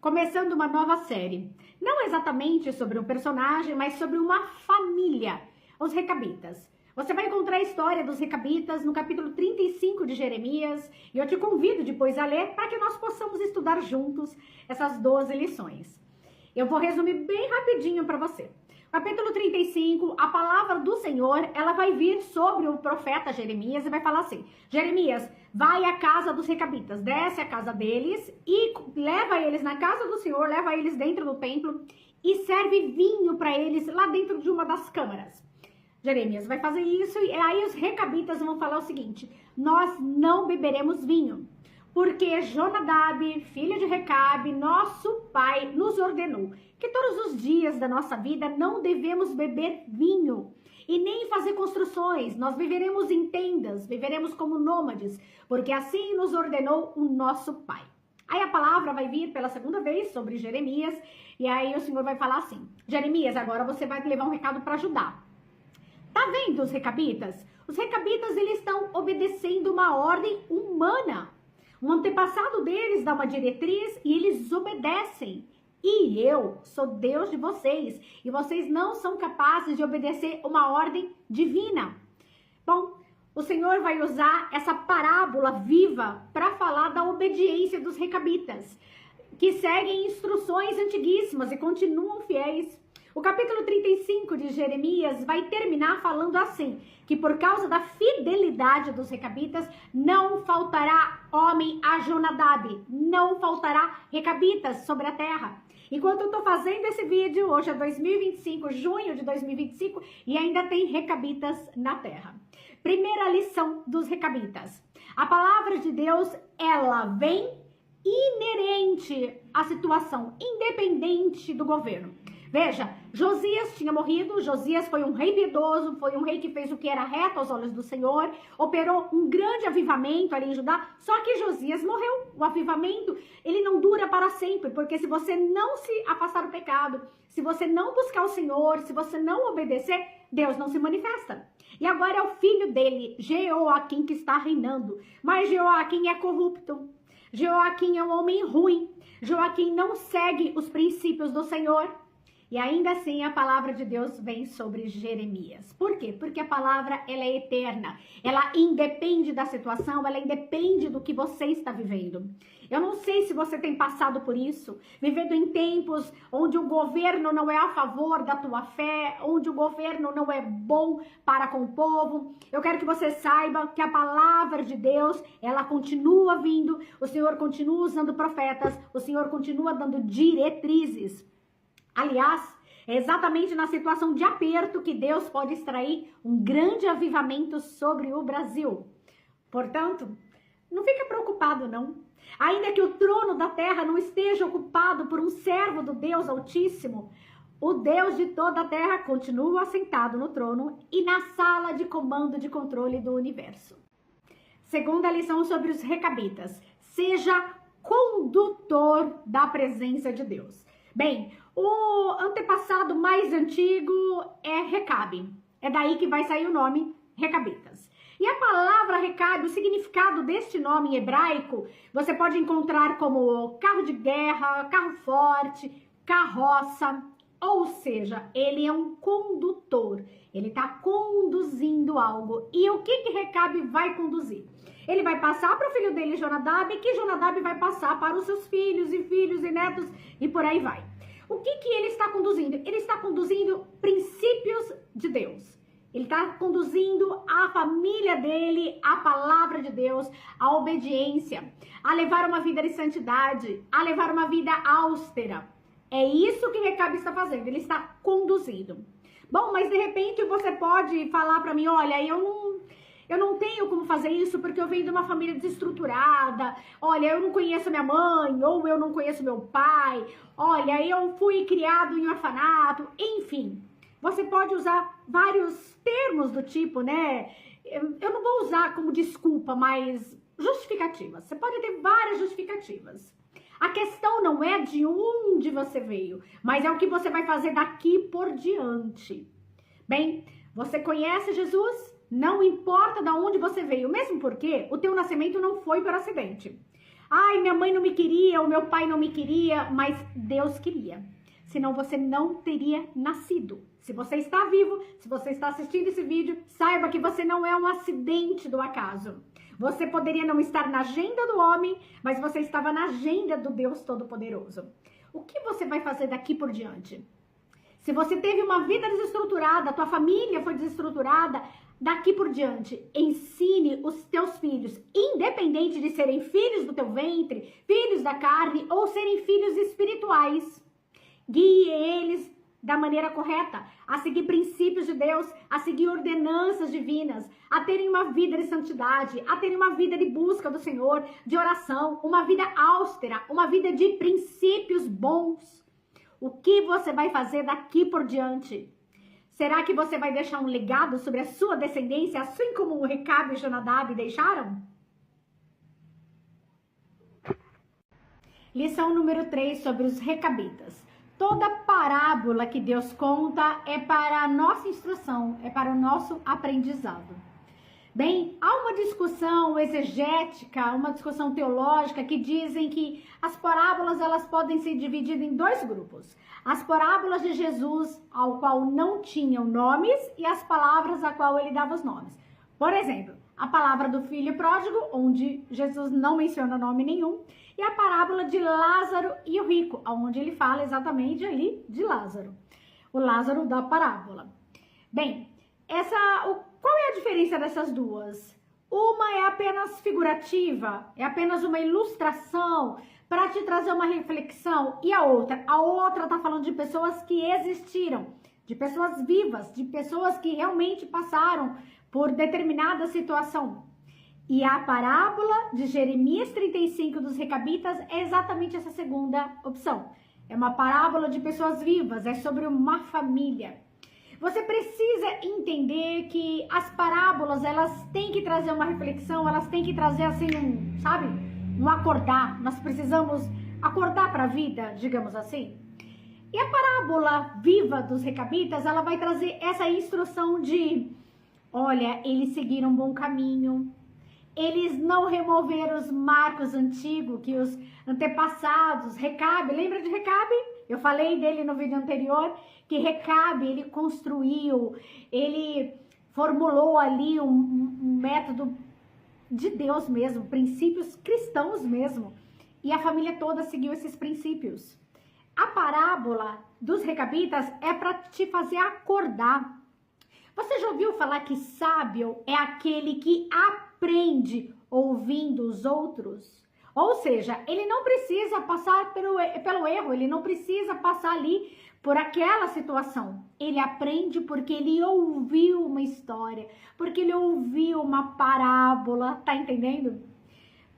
começando uma nova série. Não exatamente sobre um personagem, mas sobre uma família, os Recabitas. Você vai encontrar a história dos Recabitas no capítulo 35 de Jeremias, e eu te convido depois a ler para que nós possamos estudar juntos essas 12 lições. Eu vou resumir bem rapidinho para você. Capítulo 35, a palavra do Senhor, ela vai vir sobre o profeta Jeremias e vai falar assim: Jeremias, vai à casa dos Recabitas, desce à casa deles e leva eles na casa do Senhor, leva eles dentro do templo e serve vinho para eles lá dentro de uma das câmaras. Jeremias vai fazer isso e aí os Recabitas vão falar o seguinte: nós não beberemos vinho, porque Jonadab, filho de Recabe, nosso pai, nos ordenou que todos os dias da nossa vida não devemos beber vinho e nem fazer construções. Nós viveremos em tendas, viveremos como nômades, porque assim nos ordenou o nosso pai. Aí a palavra vai vir pela segunda vez sobre Jeremias, e aí o Senhor vai falar assim: Jeremias, agora você vai levar um recado para Judá. Tá vendo os Recabitas? Os Recabitas, eles estão obedecendo uma ordem humana. Um antepassado deles dá uma diretriz e eles obedecem. E eu sou Deus de vocês, e vocês não são capazes de obedecer uma ordem divina. Bom, o Senhor vai usar essa parábola viva para falar da obediência dos Recabitas, que seguem instruções antiguíssimas e continuam fiéis. O capítulo 35 de Jeremias vai terminar falando assim, que por causa da fidelidade dos Recabitas, não faltará homem a Jonadab, não faltará Recabitas sobre a terra. Enquanto eu estou fazendo esse vídeo, hoje é 2025, junho de 2025, e ainda tem Recabitas na terra. Primeira lição dos Recabitas. A palavra de Deus, ela vem inerente à situação, independente do governo. Veja, Josias tinha morrido, Josias foi um rei piedoso, foi um rei que fez o que era reto aos olhos do Senhor, operou um grande avivamento ali em Judá, só que Josias morreu. O avivamento, ele não dura para sempre, porque se você não se afastar do pecado, se você não buscar o Senhor, se você não obedecer, Deus não se manifesta. E agora é o filho dele, Jeoaquim, que está reinando, mas Jeoaquim é corrupto, Jeoaquim é um homem ruim, Joaquim não segue os princípios do Senhor. E ainda assim a palavra de Deus vem sobre Jeremias. Por quê? Porque a palavra, ela é eterna. Ela independe da situação, ela independe do que você está vivendo. Eu não sei se você tem passado por isso, vivendo em tempos onde o governo não é a favor da tua fé, onde o governo não é bom para com o povo. Eu quero que você saiba que a palavra de Deus, ela continua vindo, o Senhor continua usando profetas, o Senhor continua dando diretrizes. Aliás, é exatamente na situação de aperto que Deus pode extrair um grande avivamento sobre o Brasil. Portanto, não fique preocupado não. Ainda que o trono da terra não esteja ocupado por um servo do Deus Altíssimo, o Deus de toda a terra continua assentado no trono e na sala de comando de controle do universo. Segunda lição sobre os Recabitas: seja condutor da presença de Deus. Bem, o antepassado mais antigo é Recabe. É daí que vai sair o nome Recabitas. E a palavra Recabe, o significado deste nome em hebraico, você pode encontrar como carro de guerra, carro forte, carroça. Ou seja, ele é um condutor. Ele está conduzindo algo. E o que Recabe vai conduzir? Ele vai passar para o filho dele, Jonadab, que Jonadab vai passar para os seus filhos e netos e por aí vai. O que ele está conduzindo? Ele está conduzindo princípios de Deus. Ele está conduzindo a família dele, a palavra de Deus, a obediência, a levar uma vida de santidade, a levar uma vida austera. É isso que Recabe está fazendo, ele está conduzindo. Bom, mas de repente você pode falar para mim: olha, eu não tenho como fazer isso porque eu venho de uma família desestruturada. Olha, eu não conheço minha mãe, ou eu não conheço meu pai. Olha, eu fui criado em orfanato. Enfim, você pode usar vários termos do tipo, né? Eu não vou usar como desculpa, mas justificativas. Você pode ter várias justificativas. A questão não é de onde você veio, mas é o que você vai fazer daqui por diante. Bem, você conhece Jesus? Não importa de onde você veio, mesmo porque o teu nascimento não foi por acidente. Ai, minha mãe não me queria, o meu pai não me queria, mas Deus queria. Senão você não teria nascido. Se você está vivo, se você está assistindo esse vídeo, saiba que você não é um acidente do acaso. Você poderia não estar na agenda do homem, mas você estava na agenda do Deus Todo-Poderoso. O que você vai fazer daqui por diante? Se você teve uma vida desestruturada, tua família foi desestruturada, daqui por diante, ensine os teus filhos, independente de serem filhos do teu ventre, filhos da carne ou serem filhos espirituais. Guie eles da maneira correta, a seguir princípios de Deus, a seguir ordenanças divinas, a terem uma vida de santidade, a terem uma vida de busca do Senhor, de oração, uma vida austera, uma vida de princípios bons. O que você vai fazer daqui por diante? Será que você vai deixar um legado sobre a sua descendência, assim como o Recabe e Jonadab deixaram? Lição número 3 sobre os recabitas. Toda parábola que Deus conta é para a nossa instrução, é para o nosso aprendizado. Bem, há uma discussão exegética, uma discussão teológica que dizem que as parábolas elas podem ser divididas em dois grupos. As parábolas de Jesus, ao qual não tinham nomes, e as palavras a qual ele dava os nomes. Por exemplo, a palavra do filho pródigo, onde Jesus não menciona nome nenhum, e a parábola de Lázaro e o rico, onde ele fala exatamente ali de Lázaro, o Lázaro da parábola. Bem, qual é a diferença dessas duas? Uma é apenas figurativa, é apenas uma ilustração para te trazer uma reflexão, e a outra está falando de pessoas que existiram, de pessoas vivas, de pessoas que realmente passaram por determinada situação. E a parábola de Jeremias 35 dos recabitas é exatamente essa segunda opção. É uma parábola de pessoas vivas, é sobre uma família. Você precisa entender que as parábolas, elas têm que trazer uma reflexão, elas têm que trazer assim, um acordar. Nós precisamos acordar para a vida, digamos assim. E a parábola viva dos recabitas, ela vai trazer essa instrução de, olha, eles seguiram um bom caminho, eles não removeram os marcos antigos que os antepassados, Recabe, lembra de Recabe? Eu falei dele no vídeo anterior, que Recabe, ele construiu, ele formulou ali um método de Deus mesmo, princípios cristãos mesmo, e a família toda seguiu esses princípios. A parábola dos recabitas é para te fazer acordar. Você já ouviu falar que sábio é aquele que aprende ouvindo os outros? Ou seja, ele não precisa passar pelo erro, ele não precisa passar ali por aquela situação. Ele aprende porque ele ouviu uma história, porque ele ouviu uma parábola, tá entendendo?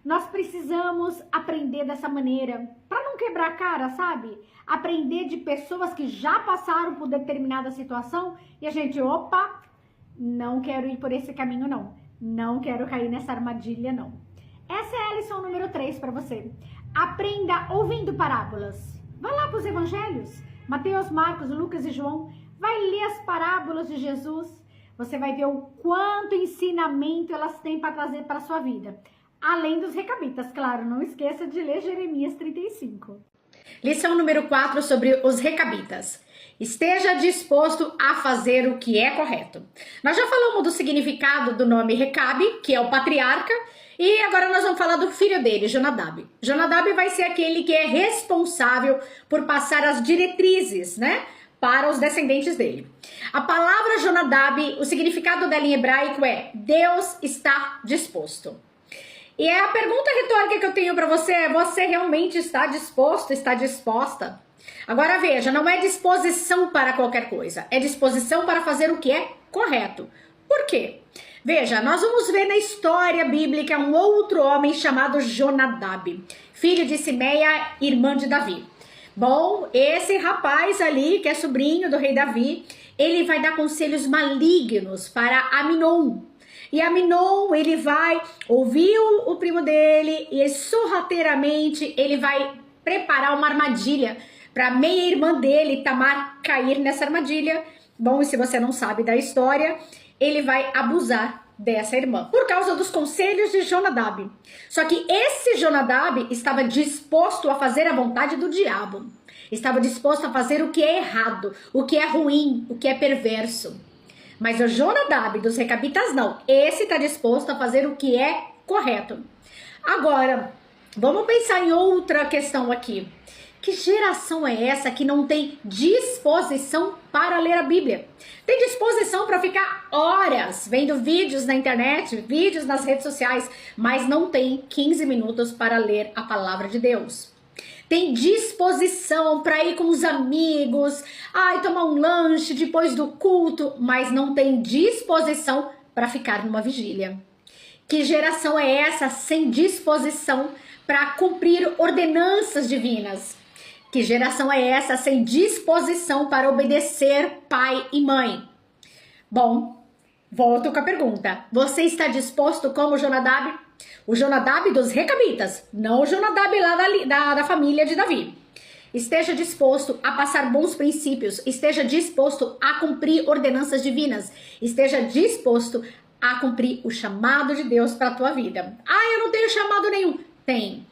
Nós precisamos aprender dessa maneira, para não quebrar a cara, sabe? Aprender de pessoas que já passaram por determinada situação e a gente, opa, não quero ir por esse caminho não, não quero cair nessa armadilha não. Essa é a lição número 3 para você. Aprenda ouvindo parábolas. Vai lá para os evangelhos, Mateus, Marcos, Lucas e João, vai ler as parábolas de Jesus, você vai ver o quanto ensinamento elas têm para trazer para a sua vida. Além dos recabitas, claro, não esqueça de ler Jeremias 35. Lição número 4 sobre os recabitas. Esteja disposto a fazer o que é correto. Nós já falamos do significado do nome Recabe, que é o patriarca, e agora nós vamos falar do filho dele, Jonadab. Jonadab vai ser aquele que é responsável por passar as diretrizes, né, para os descendentes dele. A palavra Jonadab, o significado dela em hebraico é Deus está disposto. E a pergunta retórica que eu tenho para você é: você realmente está disposto, está disposta? Agora veja, não é disposição para qualquer coisa, é disposição para fazer o que é correto. Por quê? Veja, nós vamos ver na história bíblica um outro homem chamado Jonadab, filho de Simeia, irmã de Davi. Bom, esse rapaz ali, que é sobrinho do rei Davi, ele vai dar conselhos malignos para Aminon. E Aminon, ele vai ouvir o primo dele e sorrateiramente ele vai preparar uma armadilha para a meia-irmã dele, Tamar, cair nessa armadilha. Bom, e se você não sabe da história, ele vai abusar dessa irmã, por causa dos conselhos de Jonadab. Só que esse Jonadab estava disposto a fazer a vontade do diabo. Estava disposto a fazer o que é errado, o que é ruim, o que é perverso. Mas o Jonadab dos Recabitas não. Esse está disposto a fazer o que é correto. Agora, vamos pensar em outra questão aqui. Que geração é essa que não tem disposição para ler a Bíblia? Tem disposição para ficar horas vendo vídeos na internet, vídeos nas redes sociais, mas não tem 15 minutos para ler a palavra de Deus. Tem disposição para ir com os amigos, tomar um lanche depois do culto, mas não tem disposição para ficar numa vigília. Que geração é essa sem disposição para cumprir ordenanças divinas? Que geração é essa sem disposição para obedecer pai e mãe? Bom, volto com a pergunta. Você está disposto como Jonadab? O Jonadab dos Recabitas, não o Jonadab lá da família de Davi. Esteja disposto a passar bons princípios, esteja disposto a cumprir ordenanças divinas, esteja disposto a cumprir o chamado de Deus para a tua vida. Eu não tenho chamado nenhum. Tem.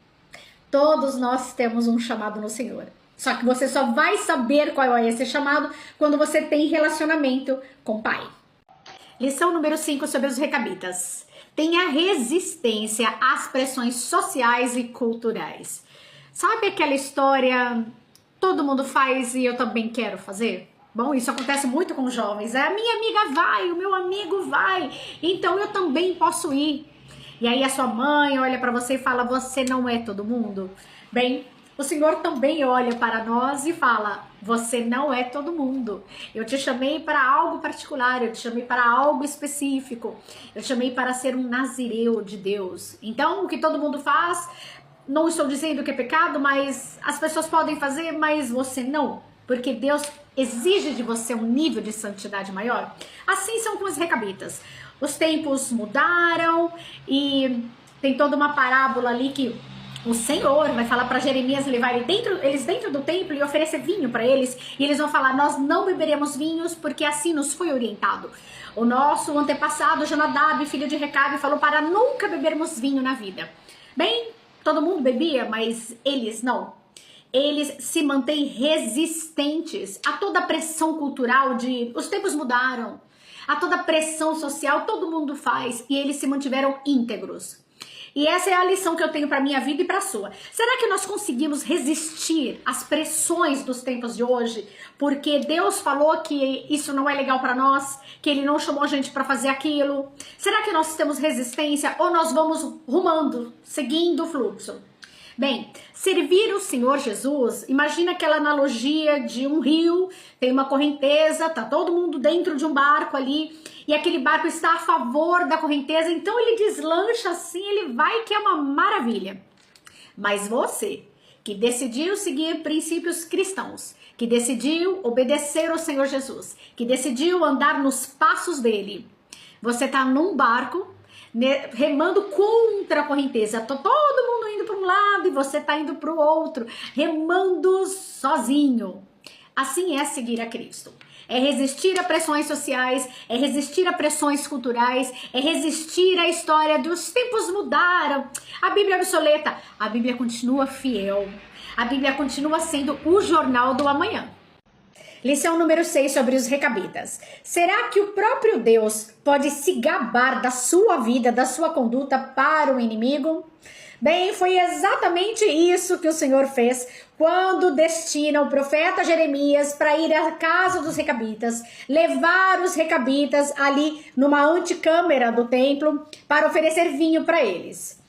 Todos nós temos um chamado no Senhor. Só que você só vai saber qual é esse chamado quando você tem relacionamento com o Pai. Lição número 5 sobre os Recabitas. Tenha resistência às pressões sociais e culturais. Sabe aquela história, todo mundo faz e eu também quero fazer? Bom, isso acontece muito com jovens. A minha amiga vai, o meu amigo vai, então eu também posso ir. E aí a sua mãe olha para você e fala, você não é todo mundo? Bem, o Senhor também olha para nós e fala, você não é todo mundo. Eu te chamei para algo particular, eu te chamei para algo específico. Eu te chamei para ser um nazireu de Deus. Então, o que todo mundo faz, não estou dizendo que é pecado, mas as pessoas podem fazer, mas você não. Porque Deus exige de você um nível de santidade maior. Assim são com os Recabitas. Os tempos mudaram e tem toda uma parábola ali que o Senhor vai falar para Jeremias levar eles dentro do templo e oferecer vinho para eles. E eles vão falar, nós não beberemos vinhos porque assim nos foi orientado. O nosso antepassado, Jonadab, filho de Recabe, falou para nunca bebermos vinho na vida. Bem, todo mundo bebia, mas eles não. Eles se mantêm resistentes a toda a pressão cultural de os tempos mudaram. A toda a pressão social, todo mundo faz. E eles se mantiveram íntegros. E essa é a lição que eu tenho para minha vida e para a sua. Será que nós conseguimos resistir às pressões dos tempos de hoje? Porque Deus falou que isso não é legal para nós, que Ele não chamou a gente para fazer aquilo. Será que nós temos resistência ou nós vamos rumando, seguindo o fluxo? Bem, servir o Senhor Jesus, imagina aquela analogia de um rio, tem uma correnteza, tá todo mundo dentro de um barco ali, e aquele barco está a favor da correnteza, então ele deslancha assim, ele vai que é uma maravilha. Mas você, que decidiu seguir princípios cristãos, que decidiu obedecer ao Senhor Jesus, que decidiu andar nos passos dele, você tá num barco, remando contra a correnteza, todo mundo indo para um lado e você tá indo para o outro, remando sozinho. Assim é seguir a Cristo. É resistir a pressões sociais, é resistir a pressões culturais, é resistir à história dos tempos mudaram. A Bíblia é obsoleta, a Bíblia continua fiel. A Bíblia continua sendo o jornal do amanhã. Lição número 6 sobre os Recabitas. Será que o próprio Deus pode se gabar da sua vida, da sua conduta para o inimigo? Bem, foi exatamente isso que o Senhor fez quando destina o profeta Jeremias para ir à casa dos Recabitas, levar os Recabitas ali numa antecâmara do templo para oferecer vinho para eles.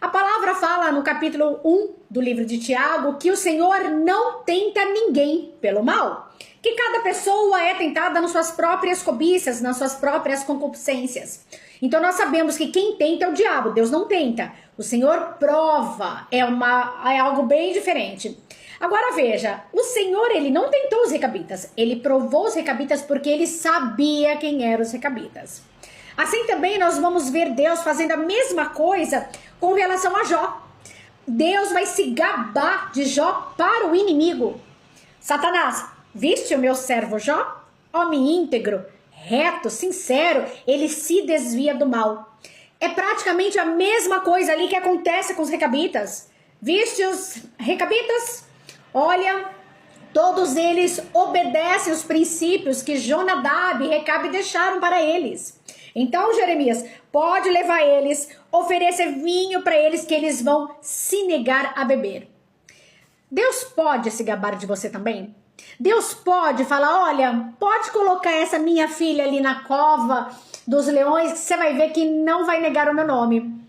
A palavra fala no capítulo 1 do livro de Tiago que o Senhor não tenta ninguém pelo mal. Que cada pessoa é tentada nas suas próprias cobiças, nas suas próprias concupiscências. Então nós sabemos que quem tenta é o diabo, Deus não tenta. O Senhor prova, é algo bem diferente. Agora veja, o Senhor ele não tentou os Recabitas, ele provou os Recabitas porque ele sabia quem eram os Recabitas. Assim também nós vamos ver Deus fazendo a mesma coisa com relação a Jó. Deus vai se gabar de Jó para o inimigo. Satanás, viste o meu servo Jó? Homem íntegro, reto, sincero, ele se desvia do mal. É praticamente a mesma coisa ali que acontece com os recabitas. Viste os recabitas? Olha, todos eles obedecem os princípios que Jonadab e Recabe deixaram para eles. Então, Jeremias, pode levar eles, oferecer vinho para eles que eles vão se negar a beber. Deus pode se gabar de você também? Deus pode falar, olha, pode colocar essa minha filha ali na cova dos leões, que você vai ver que não vai negar o meu nome.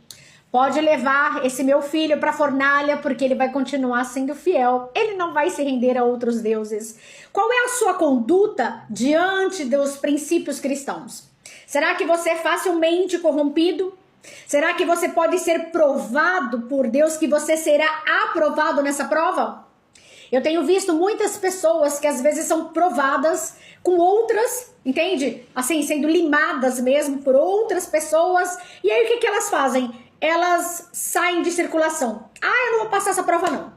Pode levar esse meu filho para a fornalha, porque ele vai continuar sendo fiel. Ele não vai se render a outros deuses. Qual é a sua conduta diante dos princípios cristãos? Será que você é facilmente corrompido? Será que você pode ser provado por Deus, que você será aprovado nessa prova? Eu tenho visto muitas pessoas que às vezes são provadas com outras, entende? Assim, sendo limadas mesmo por outras pessoas. E aí o que elas fazem? Elas saem de circulação. Ah, eu não vou passar essa prova não.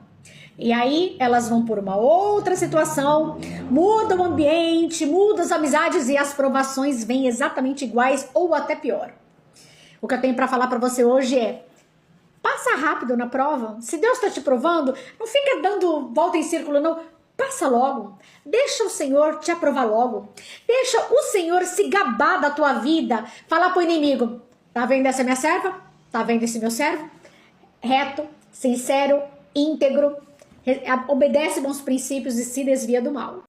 E aí elas vão por uma outra situação, mudam o ambiente, mudam as amizades e as provações vêm exatamente iguais ou até pior. O que eu tenho para falar para você hoje é: passa rápido na prova. Se Deus está te provando, não fica dando volta em círculo, não. Passa logo. Deixa o Senhor te aprovar logo. Deixa o Senhor se gabar da tua vida. Falar pro inimigo: tá vendo essa minha serva? Tá vendo esse meu servo? Reto, sincero, íntegro, obedece bons princípios e se desvia do mal.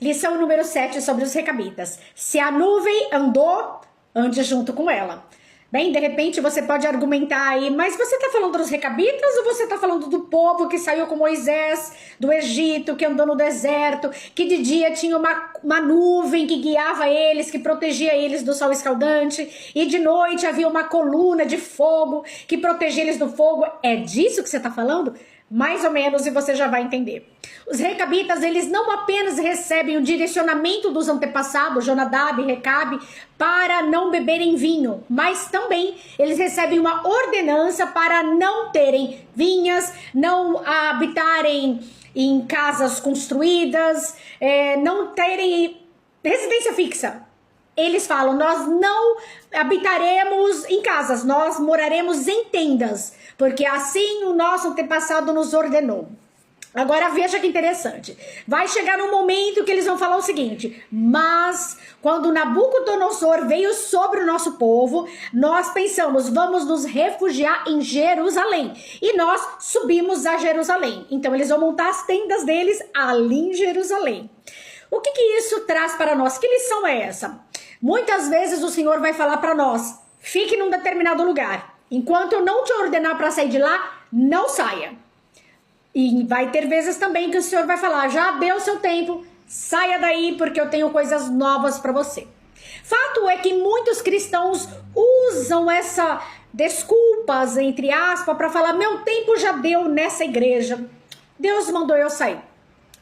Lição número 7 sobre os recabitas. Se a nuvem andou, ande junto com ela. Bem, de repente você pode argumentar aí, mas você está falando dos recabitas ou você está falando do povo que saiu com Moisés do Egito, que andou no deserto, que de dia tinha uma nuvem que guiava eles, que protegia eles do sol escaldante, e de noite havia uma coluna de fogo que protegia eles do fogo? É disso que você está falando? Mais ou menos, e você já vai entender. Os recabitas, eles não apenas recebem o direcionamento dos antepassados, Jonadab e Recabe, para não beberem vinho, mas também eles recebem uma ordenança para não terem vinhas, não habitarem em casas construídas, não terem residência fixa. Eles falam, nós não habitaremos em casas, nós moraremos em tendas, porque assim o nosso antepassado nos ordenou. Agora veja que interessante, vai chegar um momento que eles vão falar o seguinte: mas quando Nabucodonosor veio sobre o nosso povo, nós pensamos, vamos nos refugiar em Jerusalém, e nós subimos a Jerusalém. Então eles vão montar as tendas deles ali em Jerusalém. O que isso traz para nós? Que lição é essa? Muitas vezes o Senhor vai falar para nós, fique num determinado lugar. Enquanto eu não te ordenar para sair de lá, não saia. E vai ter vezes também que o Senhor vai falar, já deu seu tempo, saia daí porque eu tenho coisas novas para você. Fato é que muitos cristãos usam essa desculpas, entre aspas, para falar, meu tempo já deu nessa igreja. Deus mandou eu sair.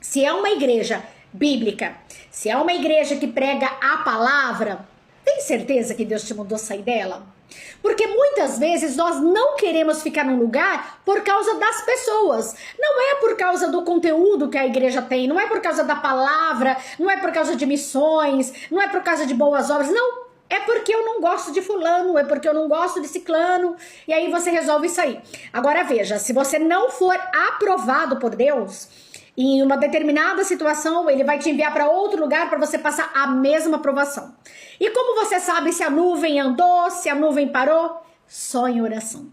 Se é uma igreja bíblica, se é uma igreja que prega a palavra, tem certeza que Deus te mandou sair dela? Porque muitas vezes nós não queremos ficar num lugar por causa das pessoas. Não é por causa do conteúdo que a igreja tem, não é por causa da palavra, não é por causa de missões, não é por causa de boas obras, não. É porque eu não gosto de fulano, é porque eu não gosto de ciclano, e aí você resolve sair. Agora veja, se você não for aprovado por Deus, em uma determinada situação, ele vai te enviar para outro lugar para você passar a mesma provação. E como você sabe se a nuvem andou, se a nuvem parou? Só em oração.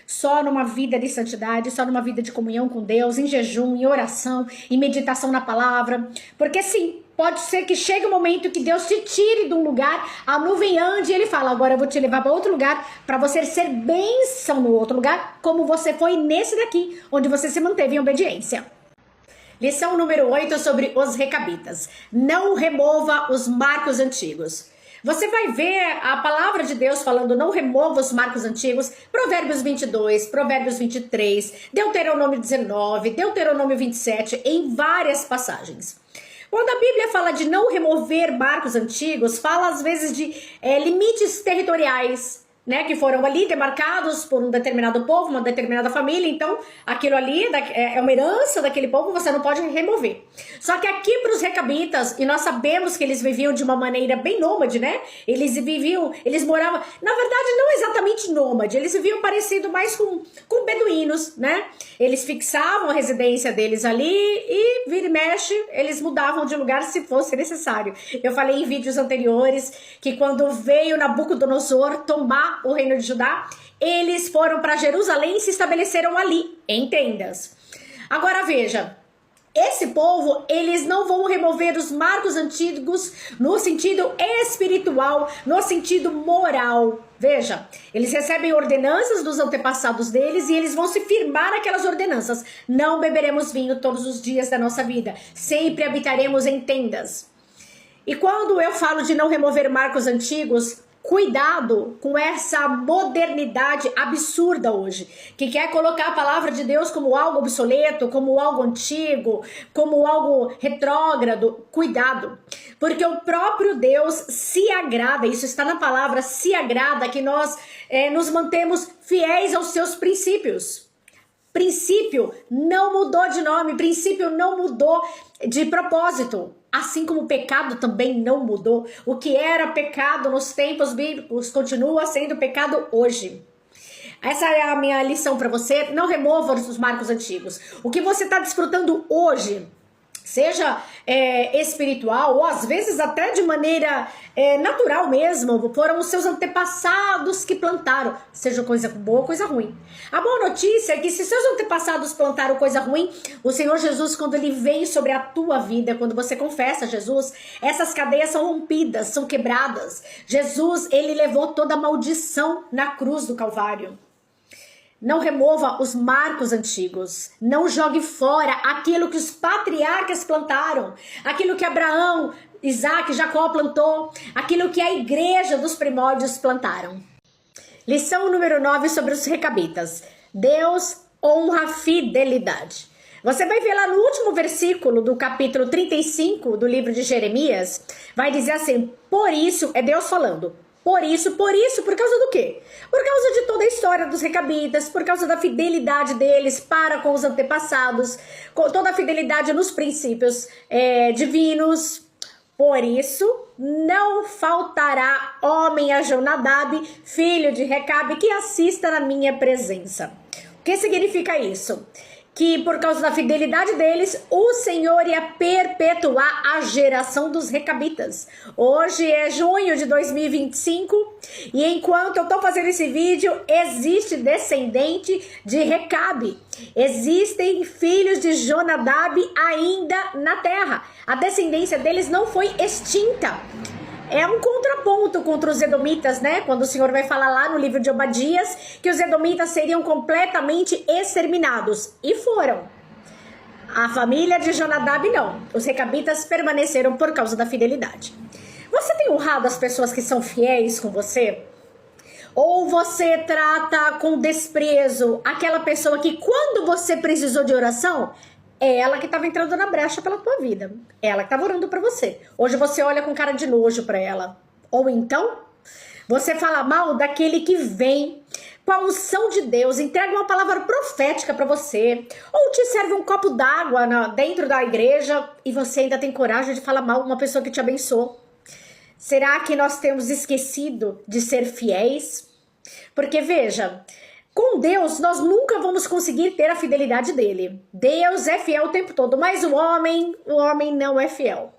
Só numa vida de santidade, só numa vida de comunhão com Deus, em jejum, em oração, em meditação na palavra. Porque sim, pode ser que chegue um momento que Deus te tire de um lugar, a nuvem ande e ele fala, agora eu vou te levar para outro lugar, para você ser bênção no outro lugar, como você foi nesse daqui, onde você se manteve em obediência. Lição número 8 sobre os recabitas. Não remova os marcos antigos. Você vai ver a palavra de Deus falando não remova os marcos antigos, Provérbios 22, Provérbios 23, Deuteronômio 19, Deuteronômio 27, em várias passagens. Quando a Bíblia fala de não remover marcos antigos, fala às vezes de limites territoriais, né, que foram ali demarcados por um determinado povo, uma determinada família, então aquilo ali é uma herança daquele povo, você não pode remover. Só que aqui para os recabitas, e nós sabemos que eles viviam de uma maneira bem nômade, né, eles moravam, na verdade não exatamente nômade, eles viviam parecido mais com beduínos, né, eles fixavam a residência deles ali e vira e mexe, eles mudavam de lugar se fosse necessário. Eu falei em vídeos anteriores que quando veio Nabucodonosor tomar o reino de Judá, eles foram para Jerusalém e se estabeleceram ali, em tendas. Agora veja, esse povo, eles não vão remover os marcos antigos no sentido espiritual, no sentido moral. Veja, eles recebem ordenanças dos antepassados deles e eles vão se firmar naquelas ordenanças. Não beberemos vinho todos os dias da nossa vida, sempre habitaremos em tendas. E quando eu falo de não remover marcos antigos, cuidado com essa modernidade absurda hoje, que quer colocar a palavra de Deus como algo obsoleto, como algo antigo, como algo retrógrado. Cuidado, porque o próprio Deus se agrada, isso está na palavra, se agrada que nós nos mantemos fiéis aos seus princípios. Princípio não mudou de nome, princípio não mudou de propósito. Assim como o pecado também não mudou. O que era pecado nos tempos bíblicos continua sendo pecado hoje. Essa é a minha lição para você. Não remova os marcos antigos. O que você está desfrutando hoje, seja espiritual ou às vezes até de maneira natural mesmo, foram os seus antepassados que plantaram, seja coisa boa ou coisa ruim. A boa notícia é que se seus antepassados plantaram coisa ruim, o Senhor Jesus, quando ele vem sobre a tua vida, quando você confessa Jesus, essas cadeias são rompidas, são quebradas. Jesus, ele levou toda a maldição na cruz do Calvário. Não remova os marcos antigos. Não jogue fora aquilo que os patriarcas plantaram. Aquilo que Abraão, Isaac, Jacó plantou. Aquilo que a igreja dos primórdios plantaram. Lição número 9 sobre os recabitas. Deus honra a fidelidade. Você vai ver lá no último versículo do capítulo 35 do livro de Jeremias. Vai dizer assim, por isso, é Deus falando. Por isso, por causa do quê? Por causa de toda a história dos recabitas, por causa da fidelidade deles para com os antepassados, com toda a fidelidade nos princípios divinos. Por isso, não faltará homem a Jonadab, filho de Recabe, que assista na minha presença. O que significa isso? Que por causa da fidelidade deles, o Senhor ia perpetuar a geração dos recabitas. Hoje é junho de 2025 e enquanto eu estou fazendo esse vídeo, existe descendente de Recabe. Existem filhos de Jonadab ainda na terra. A descendência deles não foi extinta. É um contraponto contra os edomitas, né? Quando o Senhor vai falar lá no livro de Obadias que os edomitas seriam completamente exterminados. E foram. A família de Jonadab não. Os recabitas permaneceram por causa da fidelidade. Você tem honrado as pessoas que são fiéis com você? Ou você trata com desprezo aquela pessoa que quando você precisou de oração, é ela que estava entrando na brecha pela tua vida. Ela que estava orando para você. Hoje você olha com cara de nojo para ela. Ou então, você fala mal daquele que vem com a unção de Deus, entrega uma palavra profética para você. Ou te serve um copo d'água dentro da igreja e você ainda tem coragem de falar mal de uma pessoa que te abençoou. Será que nós temos esquecido de ser fiéis? Porque veja, com Deus, nós nunca vamos conseguir ter a fidelidade dele. Deus é fiel o tempo todo, mas o homem não é fiel.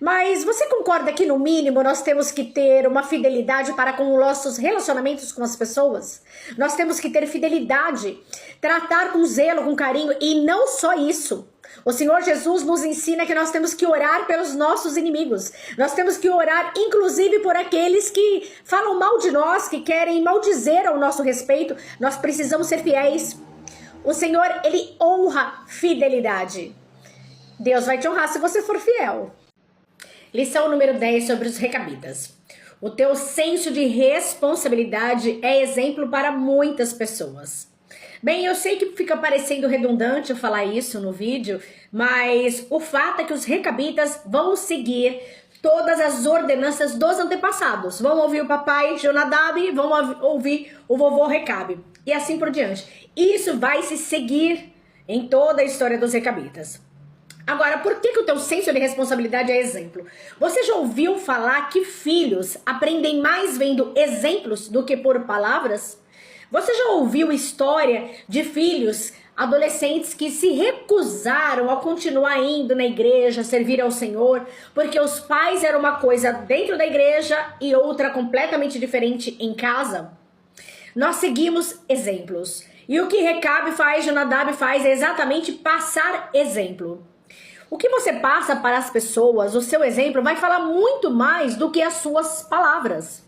Mas você concorda que, no mínimo, nós temos que ter uma fidelidade para com os nossos relacionamentos com as pessoas? Nós temos que ter fidelidade, tratar com zelo, com carinho, e não só isso. O Senhor Jesus nos ensina que nós temos que orar pelos nossos inimigos. Nós temos que orar, inclusive, por aqueles que falam mal de nós, que querem maldizer ao nosso respeito. Nós precisamos ser fiéis. O Senhor, ele honra fidelidade. Deus vai te honrar se você for fiel. Lição número 10 sobre os recabitas. O teu senso de responsabilidade é exemplo para muitas pessoas. Bem, eu sei que fica parecendo redundante eu falar isso no vídeo, mas o fato é que os recabitas vão seguir todas as ordenanças dos antepassados. Vão ouvir o papai Jonadab, vão ouvir o vovô Recabe. E assim por diante. Isso vai se seguir em toda a história dos recabitas. Agora, por que o teu senso de responsabilidade é exemplo? Você já ouviu falar que filhos aprendem mais vendo exemplos do que por palavras? Você já ouviu história de filhos, adolescentes que se recusaram a continuar indo na igreja, servir ao Senhor, porque os pais eram uma coisa dentro da igreja e outra completamente diferente em casa? Nós seguimos exemplos. E o que Recabe faz, Jonadab faz, é exatamente passar exemplo. O que você passa para as pessoas, o seu exemplo, vai falar muito mais do que as suas palavras.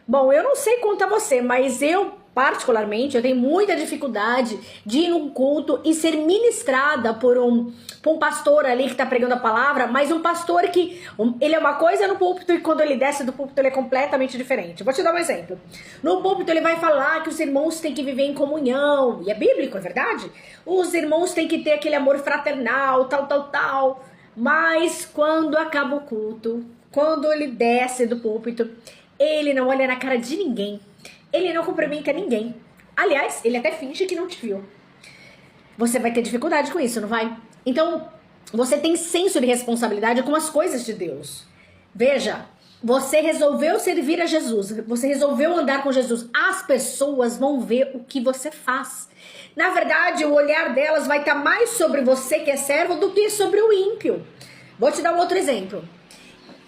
Bom, eu não sei quanto a você, mas eu, particularmente, eu tenho muita dificuldade de ir num culto e ser ministrada por um pastor ali que está pregando a palavra, mas um pastor que ele é uma coisa no púlpito e quando ele desce do púlpito ele é completamente diferente. Vou te dar um exemplo. No púlpito ele vai falar que os irmãos têm que viver em comunhão, e é bíblico, é verdade? Os irmãos têm que ter aquele amor fraternal, tal. Mas quando acaba o culto, quando ele desce do púlpito, ele não olha na cara de ninguém. Ele não cumprimenta ninguém. Aliás, ele até finge que não te viu. Você vai ter dificuldade com isso, não vai? Então, você tem senso de responsabilidade com as coisas de Deus. Veja, você resolveu servir a Jesus. Você resolveu andar com Jesus. As pessoas vão ver o que você faz. Na verdade, o olhar delas vai estar mais sobre você que é servo do que sobre o ímpio. Vou te dar um outro exemplo.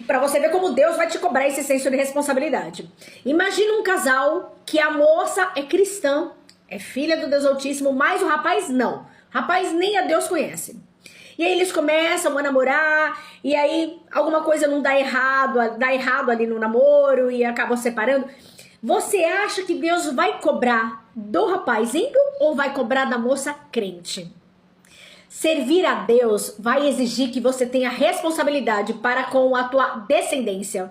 Para você ver como Deus vai te cobrar esse senso de responsabilidade. Imagina um casal que a moça é cristã, é filha do Deus Altíssimo, mas o rapaz não. O rapaz nem a Deus conhece. E aí eles começam a namorar, e aí alguma coisa não dá errado ali no namoro e acabam separando. Você acha que Deus vai cobrar do rapaz ímpio ou vai cobrar da moça crente? Servir a Deus vai exigir que você tenha responsabilidade para com a tua descendência,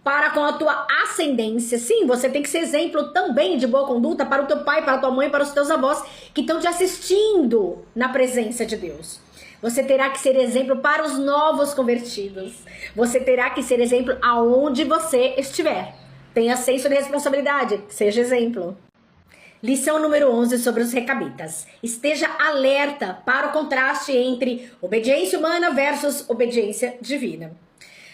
para com a tua ascendência. Sim, você tem que ser exemplo também de boa conduta para o teu pai, para a tua mãe, para os teus avós que estão te assistindo na presença de Deus. Você terá que ser exemplo para os novos convertidos. Você terá que ser exemplo aonde você estiver. Tenha senso de responsabilidade, seja exemplo. Lição número 11 sobre os recabitas. Esteja alerta para o contraste entre obediência humana versus obediência divina.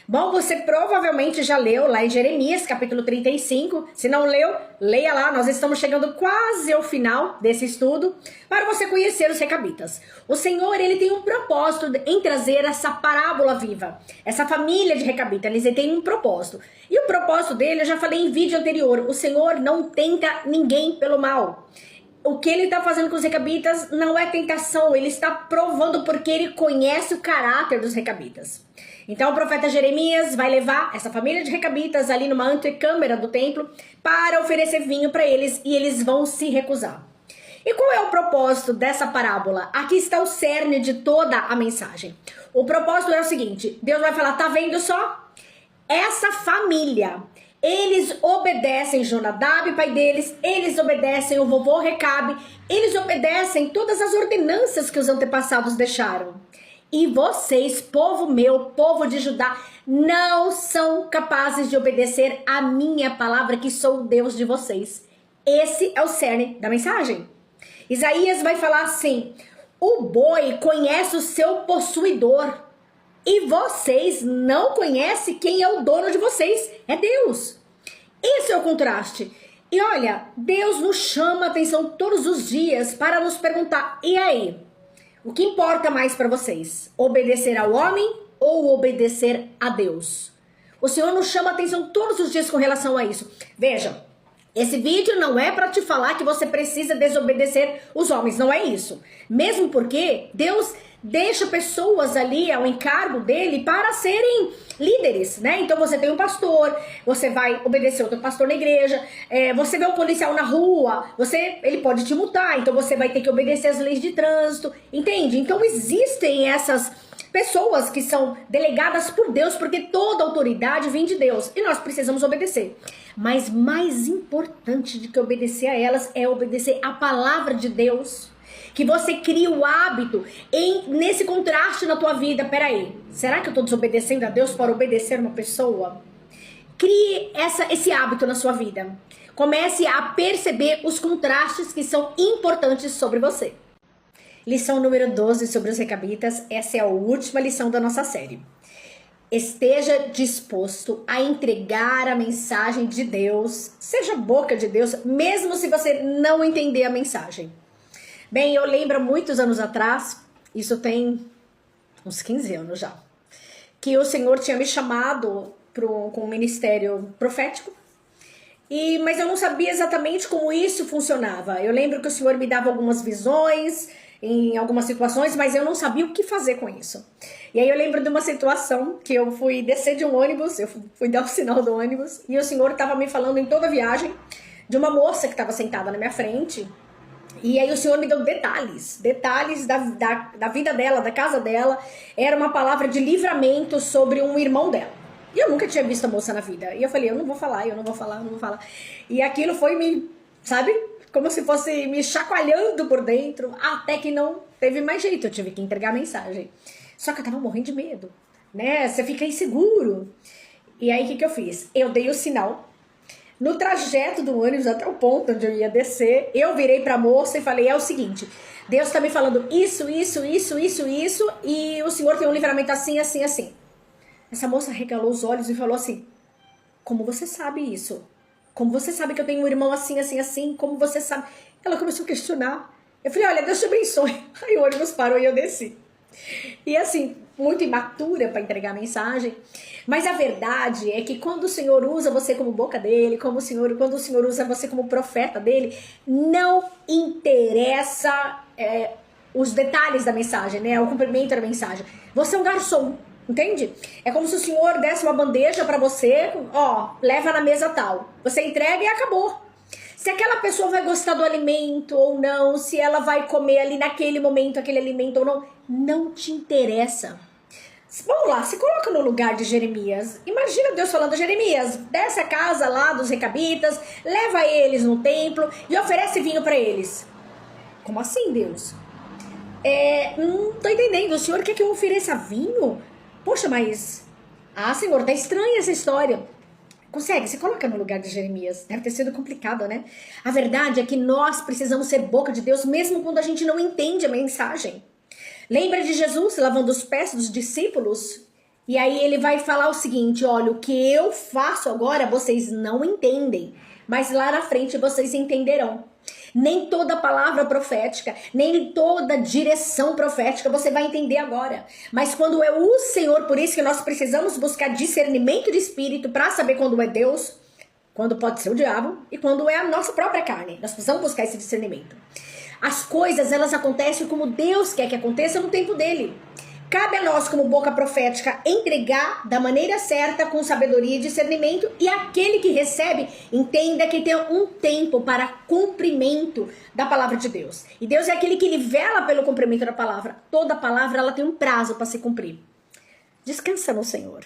Bom, você provavelmente já leu lá em Jeremias, capítulo 35. Se não leu, leia lá. Nós estamos chegando quase ao final desse estudo para você conhecer os recabitas. O Senhor, ele tem um propósito em trazer essa parábola viva. Essa família de recabita, eles têm um propósito. E o propósito dele, eu já falei em vídeo anterior. O Senhor não tenta ninguém pelo mal. O que ele está fazendo com os recabitas não é tentação. Ele está provando porque ele conhece o caráter dos recabitas. Então o profeta Jeremias vai levar essa família de recabitas ali numa antecâmara do templo para oferecer vinho para eles e eles vão se recusar. E qual é o propósito dessa parábola? Aqui está o cerne de toda a mensagem. O propósito é o seguinte, Deus vai falar, tá vendo só? Essa família, eles obedecem Jonadab, pai deles, eles obedecem o vovô Recabe, eles obedecem todas as ordenanças que os antepassados deixaram. E vocês, povo meu, povo de Judá, não são capazes de obedecer a minha palavra, que sou o Deus de vocês. Esse é o cerne da mensagem. Isaías vai falar assim, o boi conhece o seu possuidor e vocês não conhecem quem é o dono de vocês, é Deus. Esse é o contraste. E olha, Deus nos chama a atenção todos os dias para nos perguntar, e aí? O que importa mais para vocês? Obedecer ao homem ou obedecer a Deus? O Senhor nos chama a atenção todos os dias com relação a isso. Veja, esse vídeo não é para te falar que você precisa desobedecer os homens, não é isso. Mesmo porque Deus deixa pessoas ali ao encargo dele para serem líderes, né? Então você tem um pastor, você vai obedecer outro pastor na igreja, você vê um policial na rua, ele pode te multar, então você vai ter que obedecer as leis de trânsito, entende? Então existem essas pessoas que são delegadas por Deus, porque toda autoridade vem de Deus e nós precisamos obedecer. Mas mais importante do que obedecer a elas é obedecer a palavra de Deus, que você crie o hábito nesse contraste na tua vida. Peraí, será que eu tô desobedecendo a Deus para obedecer uma pessoa? Crie esse hábito na sua vida. Comece a perceber os contrastes que são importantes sobre você. Lição número 12 sobre os recabitas. Essa é a última lição da nossa série. Esteja disposto a entregar a mensagem de Deus, seja a boca de Deus, mesmo se você não entender a mensagem. Bem, eu lembro muitos anos atrás, isso tem uns 15 anos já, que o Senhor tinha me chamado com um ministério profético, mas eu não sabia exatamente como isso funcionava. Eu lembro que o Senhor me dava algumas visões em algumas situações, mas eu não sabia o que fazer com isso. E aí eu lembro de uma situação que eu fui descer de um ônibus, eu fui dar o sinal do ônibus, e o Senhor estava me falando em toda a viagem de uma moça que estava sentada na minha frente. E aí o Senhor me deu detalhes da vida dela, da casa dela. Era uma palavra de livramento sobre um irmão dela. E eu nunca tinha visto a moça na vida. E eu falei, eu não vou falar. E aquilo foi sabe? Como se fosse me chacoalhando por dentro, até que não teve mais jeito, eu tive que entregar a mensagem. Só que eu tava morrendo de medo, né? Você fica inseguro. E aí, o que eu fiz? Eu dei o sinal. No trajeto do ônibus até o ponto onde eu ia descer, eu virei pra moça e falei, é o seguinte, Deus tá me falando isso, e o Senhor tem um livramento assim. Essa moça regalou os olhos e falou assim, como você sabe isso? Como você sabe que eu tenho um irmão assim? Como você sabe? Ela começou a questionar. Eu falei, olha, Deus te abençoe. Aí o ônibus parou e eu desci. E assim, muito imatura para entregar a mensagem. Mas a verdade é que quando o Senhor usa você como boca dele, quando o Senhor usa você como profeta dele, não interessa os detalhes da mensagem, né? O cumprimento da mensagem. Você é um garçom. Entende? É como se o Senhor desse uma bandeja pra você, ó, leva na mesa tal. Você entrega e acabou. Se aquela pessoa vai gostar do alimento ou não, se ela vai comer ali naquele momento aquele alimento ou não, não te interessa. Vamos lá, se coloca no lugar de Jeremias. Imagina Deus falando, Jeremias, desce a casa lá dos recabitas, leva eles no templo e oferece vinho pra eles. Como assim, Deus? Não tô entendendo, o Senhor quer que eu ofereça vinho? Poxa, mas... Senhor, tá estranha essa história. Consegue? Se coloca no lugar de Jeremias. Deve ter sido complicado, né? A verdade é que nós precisamos ser boca de Deus mesmo quando a gente não entende a mensagem. Lembra de Jesus lavando os pés dos discípulos? E aí ele vai falar o seguinte, olha, o que eu faço agora vocês não entendem, mas lá na frente vocês entenderão. Nem toda palavra profética, nem toda direção profética você vai entender agora. Mas quando é o Senhor, por isso que nós precisamos buscar discernimento de espírito para saber quando é Deus, quando pode ser o diabo e quando é a nossa própria carne. Nós precisamos buscar esse discernimento. As coisas, elas acontecem como Deus quer que aconteça no tempo dele. Cabe a nós, como boca profética, entregar da maneira certa, com sabedoria e discernimento, e aquele que recebe, entenda que tem um tempo para cumprimento da palavra de Deus. E Deus é aquele que vela pelo cumprimento da palavra. Toda palavra ela tem um prazo para se cumprir. Descansa no Senhor.